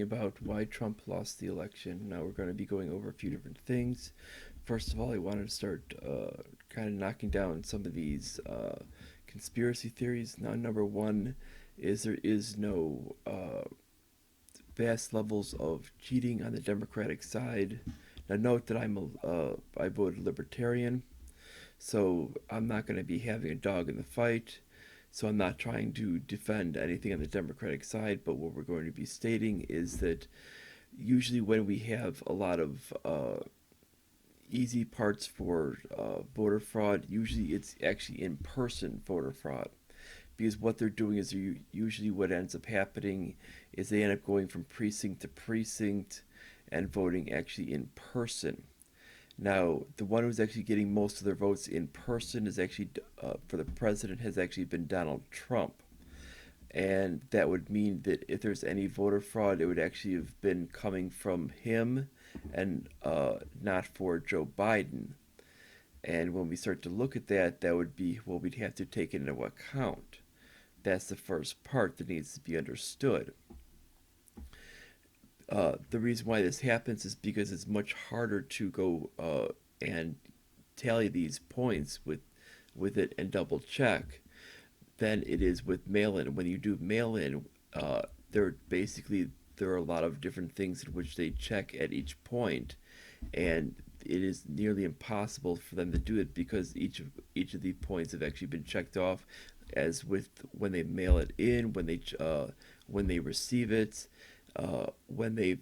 About why Trump lost the election. Now we're going to be going over a few different things. First of all, I wanted to start kind of knocking down some of these conspiracy theories. Now, number one is there is no vast levels of cheating on the Democratic side. Now, note that I voted Libertarian, so I'm not going to be having a dog in the fight. So I'm not trying to defend anything on the Democratic side, but what we're going to be stating is that usually when we have a lot of easy parts for voter fraud, usually it's actually in person voter fraud. Because what they're doing is usually what ends up happening is they end up going from precinct to precinct and voting actually in person. Now, the one who's actually getting most of their votes in person is actually for the president has actually been Donald Trump. And that would mean that if there's any voter fraud, it would actually have been coming from him and not for Joe Biden. And when we start to look at that, that would be what we'd have to take into account. That's the first part that needs to be understood. The reason why this happens is because it's much harder to go and tally these points with it and double check than it is with mail-in. When you do mail-in, there basically there are a lot of different things in which they check at each point, and it is nearly impossible for them to do it because each of the points have actually been checked off, as with when they mail it in, when they receive it, when they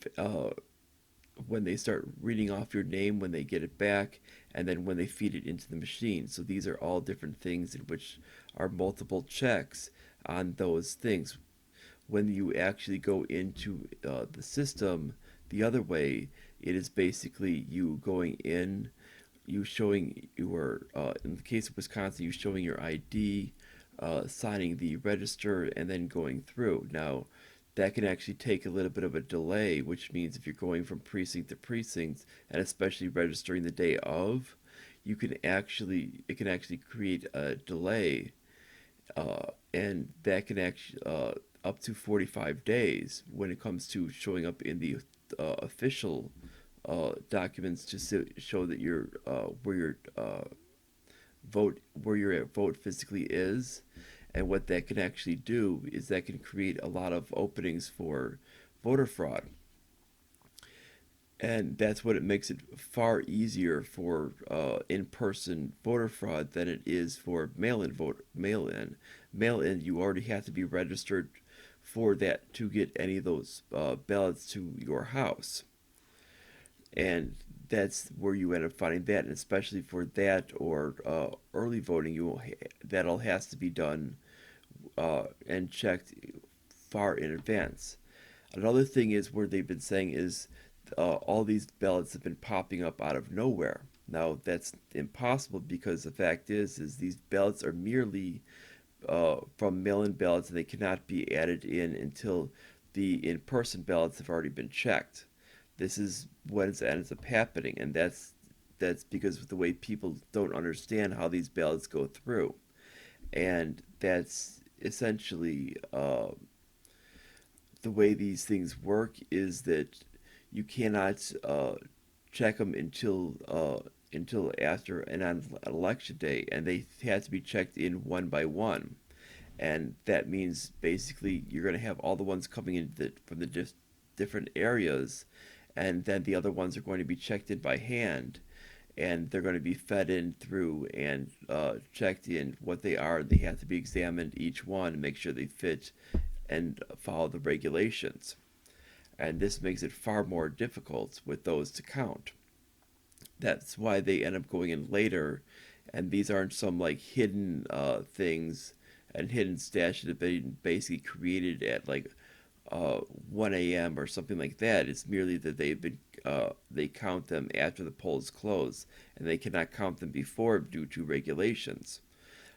start reading off your name when they get it back, and then when they feed it into the machine. So these are all different things in which are multiple checks on those things. When you actually go into the system the other way, it is basically you going in, you showing your, in the case of Wisconsin, you showing your ID, signing the register, and then going through. Now, that can actually take a little bit of a delay, which means if you're going from precinct to precinct, and especially registering the day of, it can actually create a delay, and that can actually up to 45 days when it comes to showing up in the official documents to show that where your vote physically is. And what that can actually do is that can create a lot of openings for voter fraud. And that's what it makes it far easier for in-person voter fraud than it is for mail-in vote mail-in. Mail-in, you already have to be registered for that to get any of those ballots to your house, and that's where you end up finding that. And especially for that or early voting, that all has to be done and checked far in advance. Another thing is where they've been saying is all these ballots have been popping up out of nowhere. Now that's impossible because the fact is these ballots are merely from mail-in ballots, and they cannot be added in until the in-person ballots have already been checked. This is what ends up happening, and that's because of the way people don't understand how these ballots go through, and that's essentially the way these things work is that you cannot check them until after and on election day, and they have to be checked in one by one. And that means basically you're going to have all the ones coming in from the different areas, and then the other ones are going to be checked in by hand, and they're going to be fed in through and checked in what they are. They have to be examined each one and make sure they fit and follow the regulations. And this makes it far more difficult with those to count. That's why they end up going in later, and these aren't some like hidden things and hidden stashes that have been basically created at like 1 a.m. or something like that. It's merely that they count them after the polls close, and they cannot count them before due to regulations.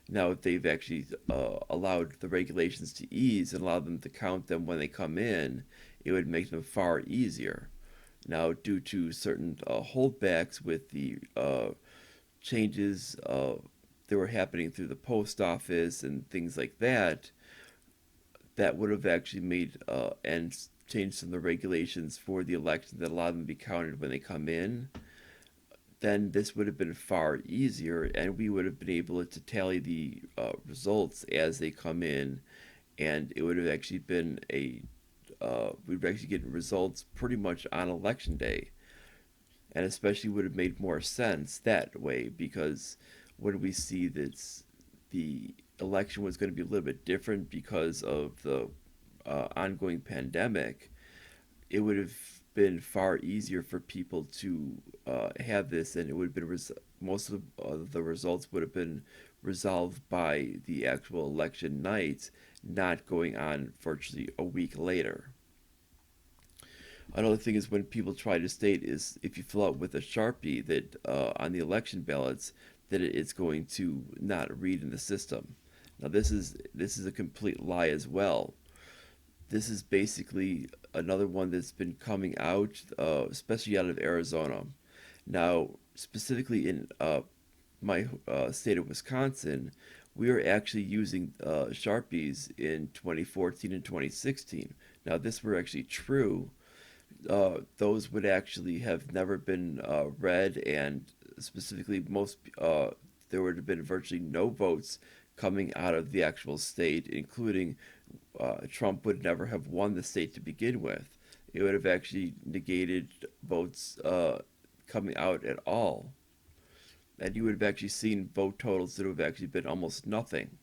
Now, if they've actually allowed the regulations to ease and allowed them to count them when they come in, it would make them far easier. Now, due to certain holdbacks with the changes that were happening through the post office and things like that, that would have actually made and changed some of the regulations for the election that allow them to be counted when they come in, then this would have been far easier, and we would have been able to tally the results as they come in, and it would have actually been we'd actually get results pretty much on election day, and especially would have made more sense that way, because when we see that the election was going to be a little bit different because of the ongoing pandemic, it would have been far easier for people to have this, and it would have been most of the results would have been resolved by the actual election night, not going on virtually a week later. Another thing is when people try to state is if you fill out with a Sharpie that on the election ballots that it's going to not read in the system. Now this is a complete lie as well. This is basically another one that's been coming out, especially out of Arizona. Now, specifically in my state of Wisconsin, we are actually using Sharpies in 2014 and 2016. Now, this were actually true. Those would actually have never been read, and specifically there would have been virtually no votes coming out of the actual state, including Trump would never have won the state to begin with. It would have actually negated votes coming out at all. And you would have actually seen vote totals that would have actually been almost nothing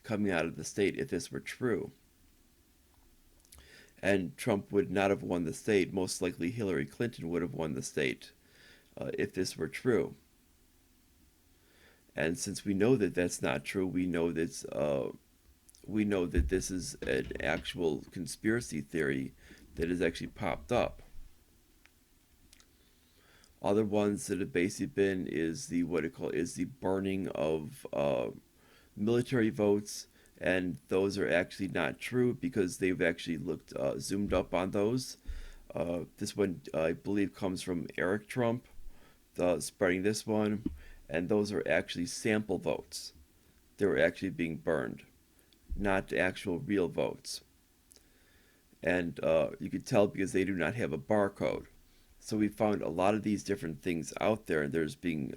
coming out of the state if this were true. And Trump would not have won the state. Most likely Hillary Clinton would have won the state if this were true. And since we know that that's not true, we know that this is an actual conspiracy theory that has actually popped up. Other ones that have basically been is the burning of military votes, and those are actually not true because they've actually looked zoomed up on those. This one I believe comes from Eric Trump, spreading this one, and those are actually sample votes. They were actually being burned, not actual real votes. And you could tell because they do not have a barcode. So we found a lot of these different things out there, and there's being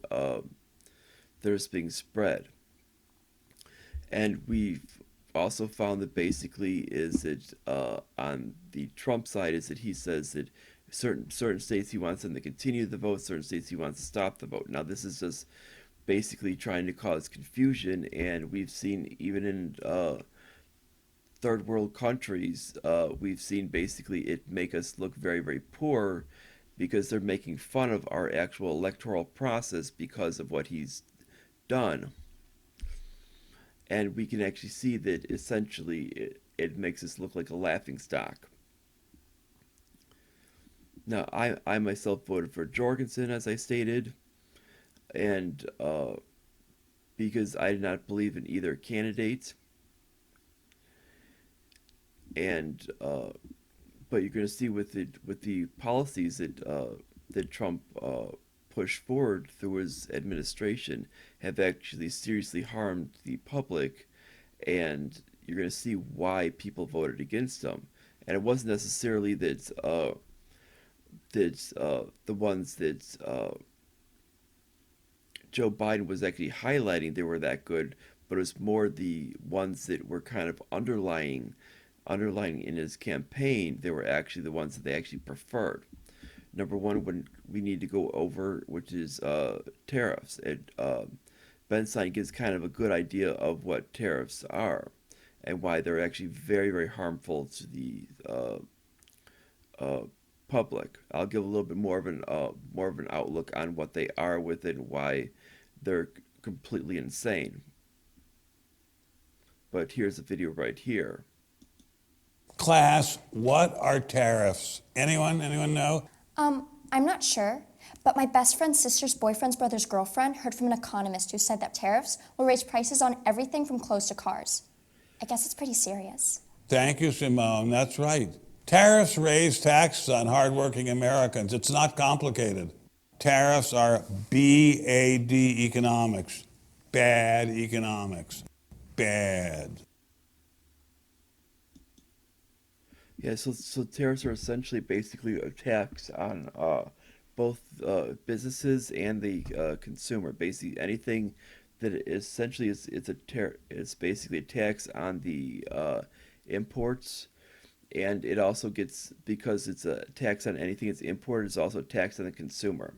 spread. And we've also found that basically is that on the Trump side is that he says that certain states he wants them to continue the vote, certain states he wants to stop the vote. Now this is just basically trying to cause confusion, and we've seen even in third world countries, we've seen basically it make us look very, very poor because they're making fun of our actual electoral process because of what he's done. And we can actually see that essentially it makes us look like a laughingstock. Now, I myself voted for Jorgensen, as I stated, and because I did not believe in either candidate. And but you're going to see with the policies that Trump pushed forward through his administration have actually seriously harmed the public, and you're going to see why people voted against him. And it wasn't necessarily that the ones that Joe Biden was actually highlighting they were that good, but it was more the ones that were kind of underlying in his campaign. They were actually the ones that they actually preferred. Number one, when we need to go over, which is tariffs. Ben Stein gives kind of a good idea of what tariffs are and why they're actually very, very harmful to the public. I'll give a little bit more of an outlook on what they are with it and why they're completely insane. But here's the video right here. Class, what are tariffs? Anyone know? I'm not sure, but my best friend's sister's boyfriend's brother's girlfriend heard from an economist who said that tariffs will raise prices on everything from clothes to cars. I guess it's pretty serious. Thank you, Simone. That's right. Tariffs raise taxes on hardworking Americans. It's not complicated. Tariffs are BAD economics. Bad economics. Bad. Yeah, so tariffs are essentially basically a tax on both businesses and the consumer. Basically, anything that essentially is it's a it's basically a tax on the imports, and it also gets, because it's a tax on anything that's imported, it's also a tax on the consumer.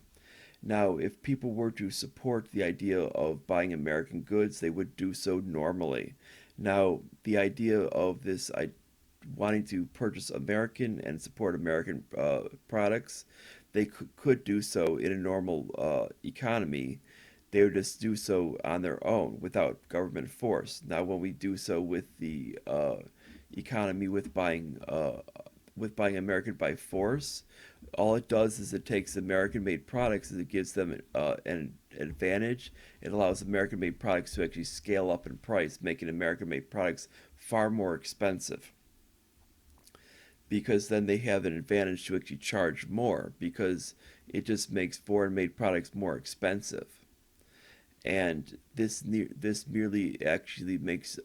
Now, if people were to support the idea of buying American goods, they would do so normally. Now, the idea of this, wanting to purchase American and support American products, they could do so in a normal economy. They would just do so on their own without government force. Now, when we do so with the economy, with buying American by force, all it does is it takes American-made products and it gives them an advantage. It allows American-made products to actually scale up in price, making American-made products far more expensive, because then they have an advantage to actually charge more, because it just makes foreign made products more expensive. And this merely actually makes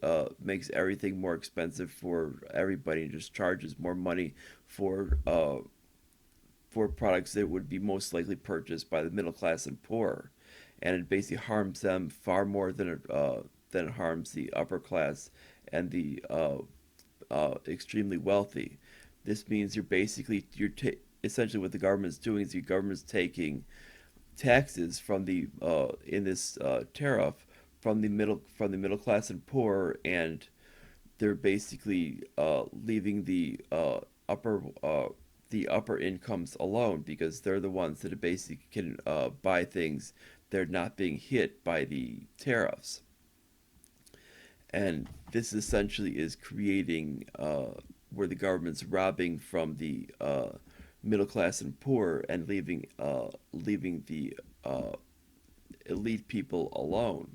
everything more expensive for everybody, and just charges more money for products that would be most likely purchased by the middle class and poor, and it basically harms them far more than it harms the upper class and the extremely wealthy. This means essentially what the government's doing is the government's taking taxes from the in this tariff from the middle class and poor, and they're basically leaving the upper incomes alone, because they're the ones that basically can buy things. They're not being hit by the tariffs, and this essentially is creating where the government's robbing from the middle class and poor, and leaving the elite people alone.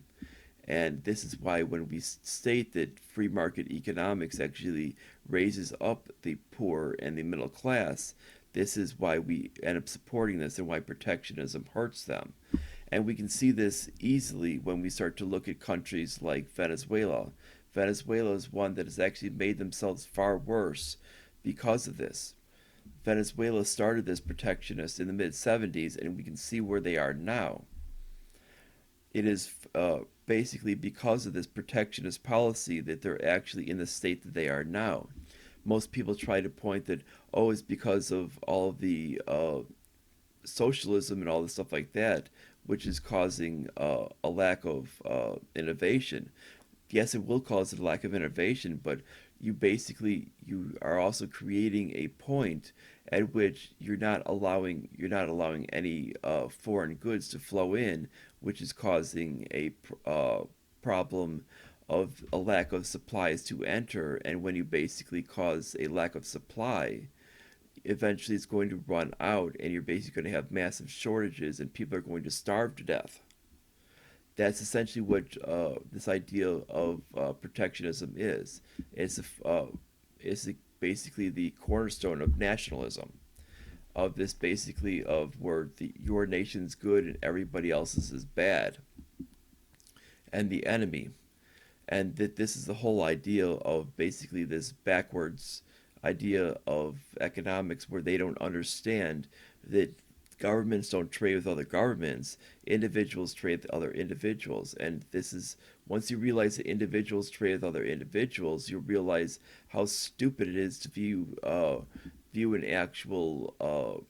And this is why when we state that free market economics actually raises up the poor and the middle class, this is why we end up supporting this, and why protectionism hurts them. And we can see this easily when we start to look at countries like Venezuela. Venezuela is one that has actually made themselves far worse because of this. Venezuela started this protectionist in the mid 70s, and we can see where they are now. It is basically because of this protectionist policy that they're actually in the state that they are now. Most people try to point that, oh, it's because of all of the socialism and all the stuff like that, which is causing a lack of innovation. Yes, it will cause a lack of innovation, but you are also creating a point at which you're not allowing any foreign goods to flow in, which is causing a problem of a lack of supplies to enter. And when you basically cause a lack of supply, eventually it's going to run out, and you're basically going to have massive shortages, and people are going to starve to death. That's essentially what this idea of protectionism is. It's it's basically the cornerstone of nationalism. Of this basically of where your nation's good and everybody else's is bad, and the enemy. And that this is the whole idea of basically this backwards idea of economics, where they don't understand that governments don't trade with other governments, individuals trade with other individuals. And this is, once you realize that individuals trade with other individuals, you realize how stupid it is to view an actual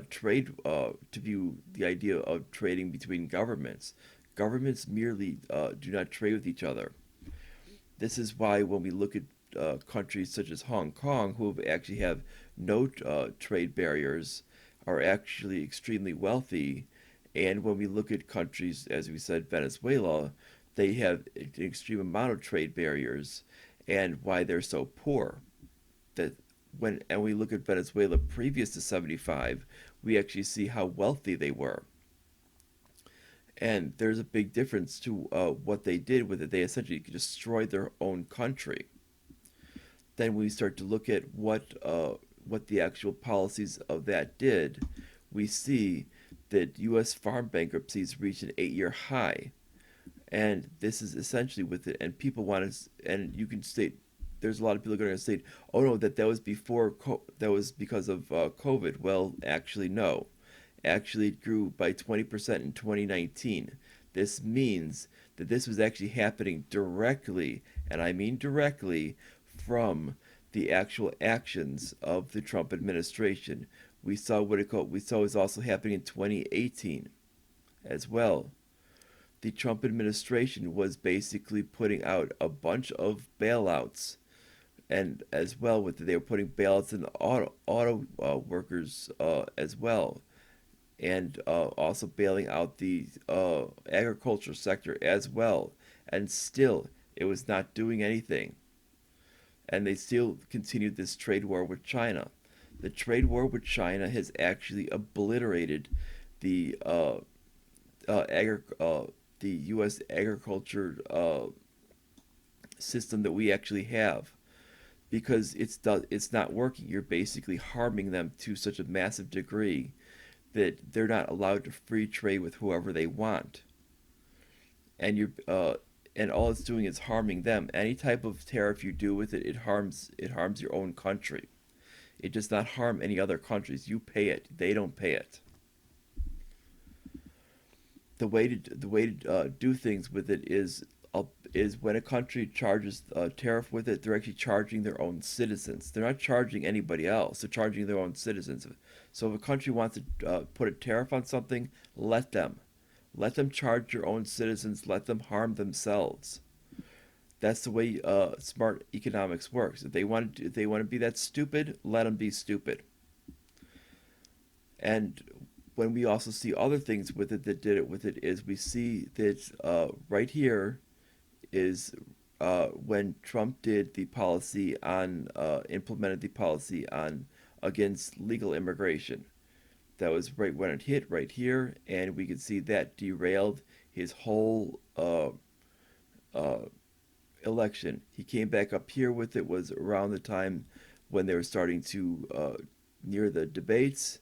trade to view the idea of trading between governments. Governments merely do not trade with each other. This is why when we look at countries such as Hong Kong, who actually have no trade barriers, are actually extremely wealthy. And when we look at countries, as we said, Venezuela, they have an extreme amount of trade barriers, and why they're so poor. That and we look at Venezuela previous to 75, we actually see how wealthy they were. And there's a big difference to what they did with it. They essentially destroyed their own country. Then we start to look at what the actual policies of that did, we see that U.S. farm bankruptcies reached an 8-year high, and this is essentially with it. And people want to, and you can state there's a lot of people going to say, "Oh no, that was before that was because of COVID." Well, actually, no. Actually, it grew by 20% in 2019. This means that this was actually happening directly, and I mean directly, from the actual actions of the Trump administration. We saw we saw was also happening in 2018 as well. The Trump administration was basically putting out a bunch of bailouts, and as well with they were putting bailouts in the auto workers as well, and also bailing out the agriculture sector as well. And still, it was not doing anything. And they still continued this trade war with China. The trade war with China has actually obliterated the the U.S. agriculture system that we actually have, because it's not working. You're basically harming them to such a massive degree that they're not allowed to free trade with whoever they want, and and all it's doing is harming them. Any type of tariff you do with it, it harms your own country. It does not harm any other countries. You pay it; they don't pay it. The way to do things with it is when a country charges a tariff with it, they're actually charging their own citizens. They're not charging anybody else. They're charging their own citizens. So if a country wants to put a tariff on something, let them. Let them charge your own citizens. Let them harm themselves. That's the way smart economics works. If they want to be that stupid, let them be stupid. And when we also see other things with it that did it with it is we see that right here is when Trump did the policy on implemented the policy on against legal immigration. That was right when it hit right here, and we could see that derailed his whole uh, election. He came back up here with it was around the time when they were starting to near the debates,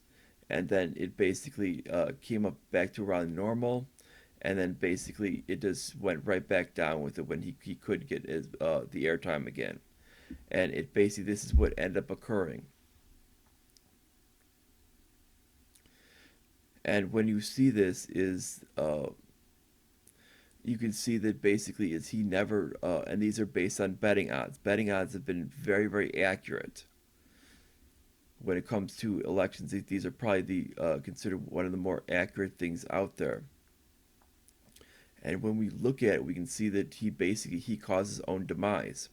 and then it basically came up back to around normal, and then basically it just went right back down with it when he could get the airtime again, and it basically this is what ended up occurring. And when you see this is you can see that basically is he never and these are based on betting odds. Betting odds have been very accurate when it comes to elections. These are probably the considered one of the more accurate things out there. And when we look at it, we can see that he caused his own demise.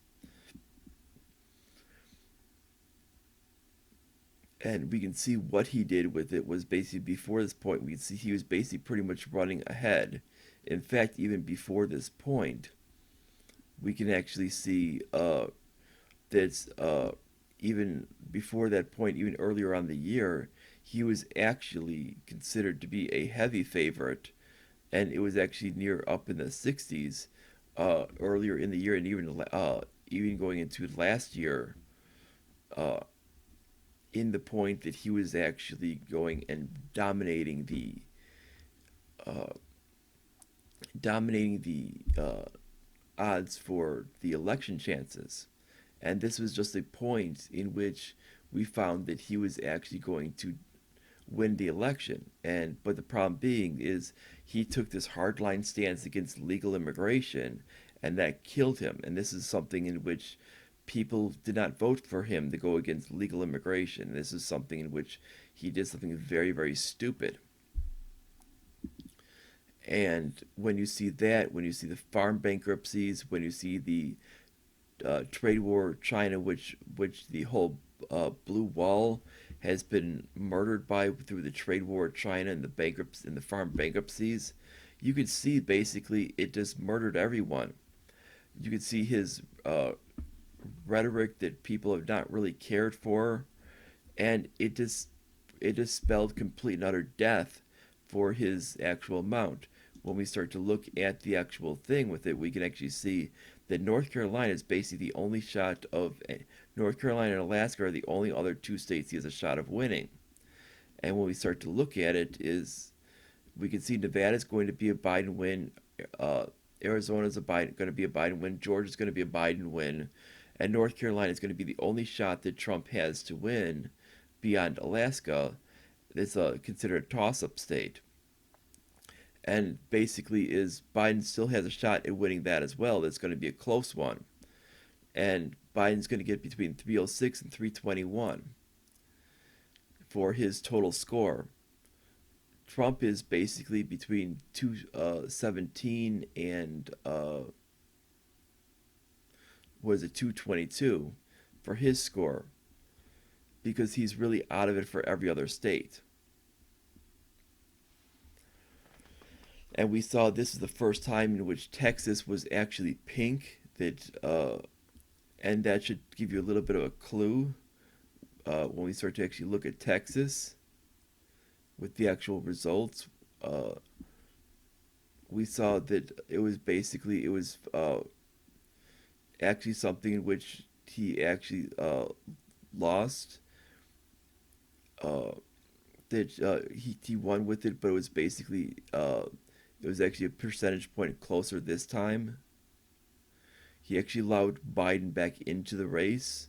And we can see what he did with it was basically before this point. We can see he was basically pretty much running ahead. In fact, even before this point, we can actually see that even before that point, even earlier on the year, he was actually considered to be a heavy favorite, and it was actually near up in the 60s earlier in the year, and even going into last year, uh, in the point that he was actually going and uh, dominating the odds for the election chances. And this was just a point in which we found that he was actually going to win the election. And but the problem being is he took this hardline stance against legal immigration, and that killed him. And this is something in which people did not vote for him to go against legal immigration. This is something in which he did something very stupid. And when you see that, when you see the farm bankruptcies, when you see the trade war with China, which the whole blue wall has been murdered by through the trade war with China and the bankrupts and the farm bankruptcies, you could see basically it just murdered everyone. You could see his rhetoric that people have not really cared for, and it just spelled complete and utter death for his actual amount. When we start to look at the actual thing with it, we can actually see that North Carolina is basically the only shot of North Carolina and Alaska are the only other two states he has a shot of winning. And when we start to look at it, is we can see Nevada is going to be a Biden win, uh, Arizona is going to be a Biden win, Georgia is going to be a Biden win, And North Carolina is going to be the only shot that Trump has to win beyond Alaska. It's considered a toss-up state. And basically, is Biden still has a shot at winning that as well. That's going to be a close one. And Biden's going to get between 306 and 321 for his total score. Trump is basically between 217 and was it 222 for his score because he's really out of it for every other state. And we saw this is the first time in which Texas was actually pink. And that should give you a little bit of a clue when we start to actually look at Texas with the actual results. We saw that it was actually something in which he actually lost. That he won with it, but it was actually a percentage point closer this time. He actually allowed Biden back into the race.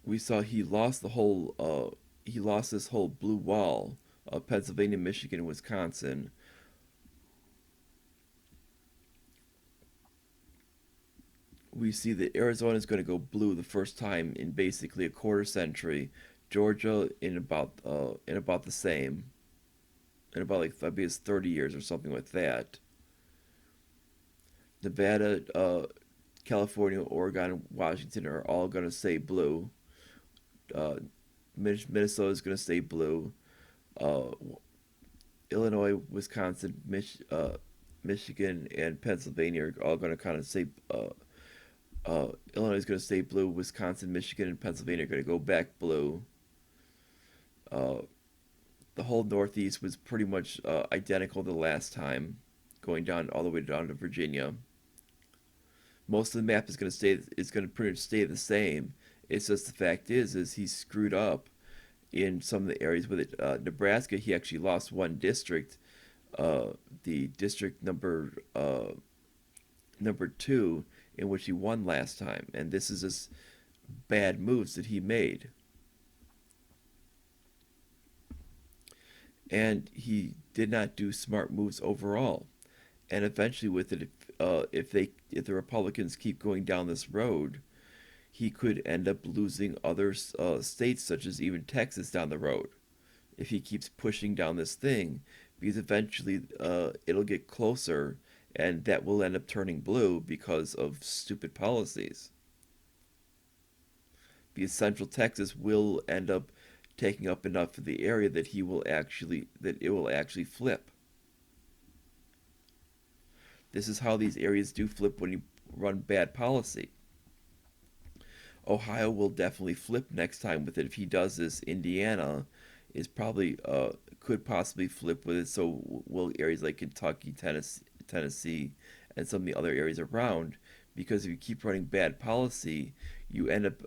We saw he lost this whole blue wall of Pennsylvania, Michigan, and Wisconsin. We see that Arizona is going to go blue the first time in basically a quarter century. Georgia in about the same, in about like I think it's 30 years or something like that. Nevada, California, Oregon, Washington are all going to stay blue. Uh, Minnesota is going to stay blue. Uh, Illinois, Wisconsin, Michigan, and Pennsylvania are all going to kind of stay. Illinois is going to stay blue. Wisconsin, Michigan, and Pennsylvania are going to go back blue. Uh, the whole Northeast was pretty much identical the last time, going down all the way down to Virginia. Most of the map is going to pretty much stay the same. It's just the fact is he screwed up in some of the areas with it. Nebraska, he actually lost one district, the district number two, in which he won last time, and this is just bad moves that he made. And he did not do smart moves overall. And eventually, with it, if the Republicans keep going down this road, he could end up losing other states, such as even Texas, down the road. If he keeps pushing down this thing, because eventually it'll get closer, and that will end up turning blue because of stupid policies. Because Central Texas will end up taking up enough of the area that it will actually flip. This is how these areas do flip when you run bad policy. Ohio will definitely flip next time with it. If he does this, Indiana is probably could possibly flip with it. So will areas like Kentucky, Tennessee, and some of the other areas around. Because if you keep running bad policy, you end up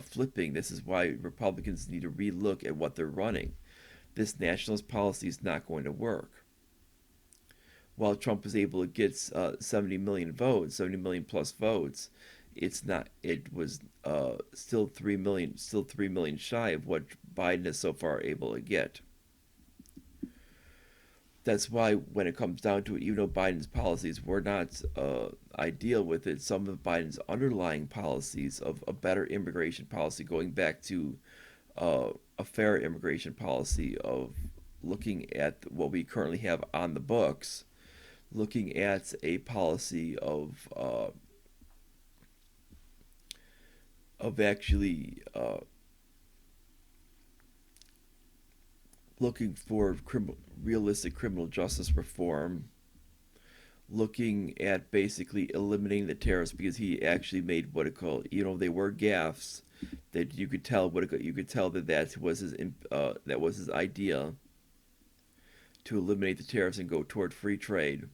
flipping. This is why Republicans need to relook at what they're running. This nationalist policy is not going to work. While Trump was able to get 70 million votes, 70 million plus votes, it's not. It was still 3 million shy of what Biden is so far able to get. That's why when it comes down to it, even though Biden's policies were not ideal with it, some of Biden's underlying policies of a better immigration policy, going back to a fair immigration policy of looking at what we currently have on the books, looking at a policy of actually looking for realistic criminal justice reform, looking at basically eliminating the tariffs because he actually made what it called, they were gaffes that you could tell that was his idea to eliminate the tariffs and go toward free trade,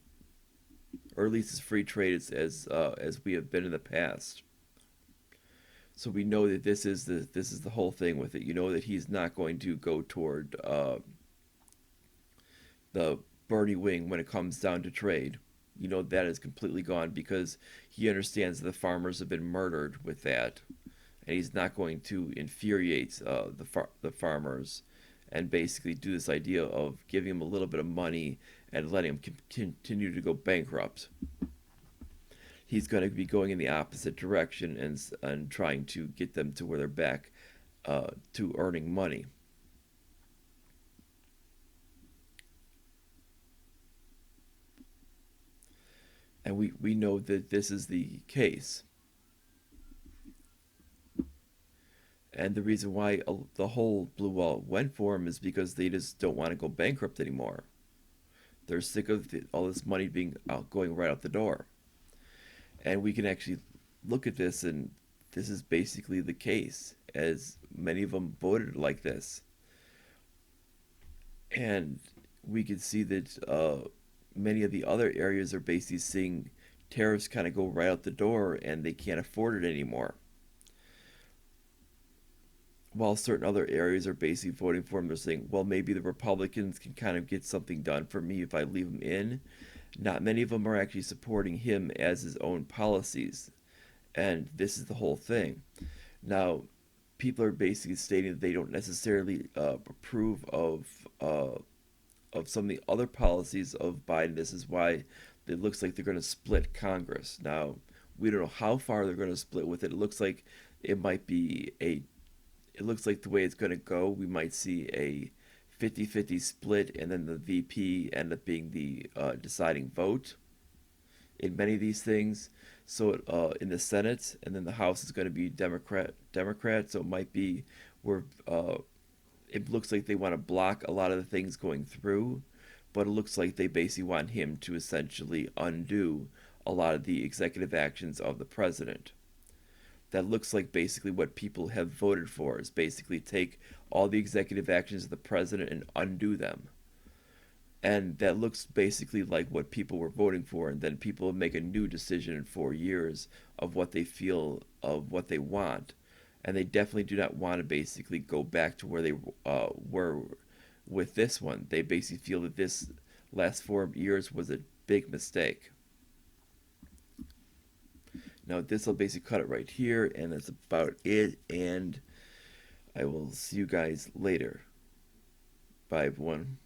or at least as free trade as we have been in the past. So we know that this is the whole thing with it. You know that he's not going to go toward the Bernie wing when it comes down to trade. that is completely gone because he understands the farmers have been murdered with that, and he's not going to infuriate the farmers and basically do this idea of giving them a little bit of money and letting them continue to go bankrupt. He's going to be going in the opposite direction and trying to get them to where they're back to earning money. And we know that this is the case. And the reason why the whole Blue Wall went for him is because they just don't want to go bankrupt anymore. They're sick of all this money being going right out the door. And we can actually look at this, and this is basically the case, as many of them voted like this. And we can see that many of the other areas are basically seeing tariffs kind of go right out the door, and they can't afford it anymore. While certain other areas are basically voting for him, they're saying, well, maybe the Republicans can kind of get something done for me if I leave him in. Not many of them are actually supporting him as his own policies. And this is the whole thing. Now, people are basically stating that they don't necessarily approve of some of the other policies of Biden. This is why it looks like they're going to split Congress. Now, we don't know how far they're going to split with it. It looks like it might be it looks like the way it's going to go, we might see a 50-50 split, and then the VP end up being the deciding vote in many of these things. So in the Senate, and then the House is going to be Democrat. So it might be where it looks like they want to block a lot of the things going through, but it looks like they basically want him to essentially undo a lot of the executive actions of the president. That looks like basically what people have voted for, is basically take all the executive actions of the president and undo them. And that looks basically like what people were voting for, and then people make a new decision in 4 years of what they feel, of what they want. And they definitely do not want to basically go back to where they were with this one. They basically feel that this last 4 years was a big mistake. Now this will basically cut it right here, and that's about it, and I will see you guys later. Bye everyone.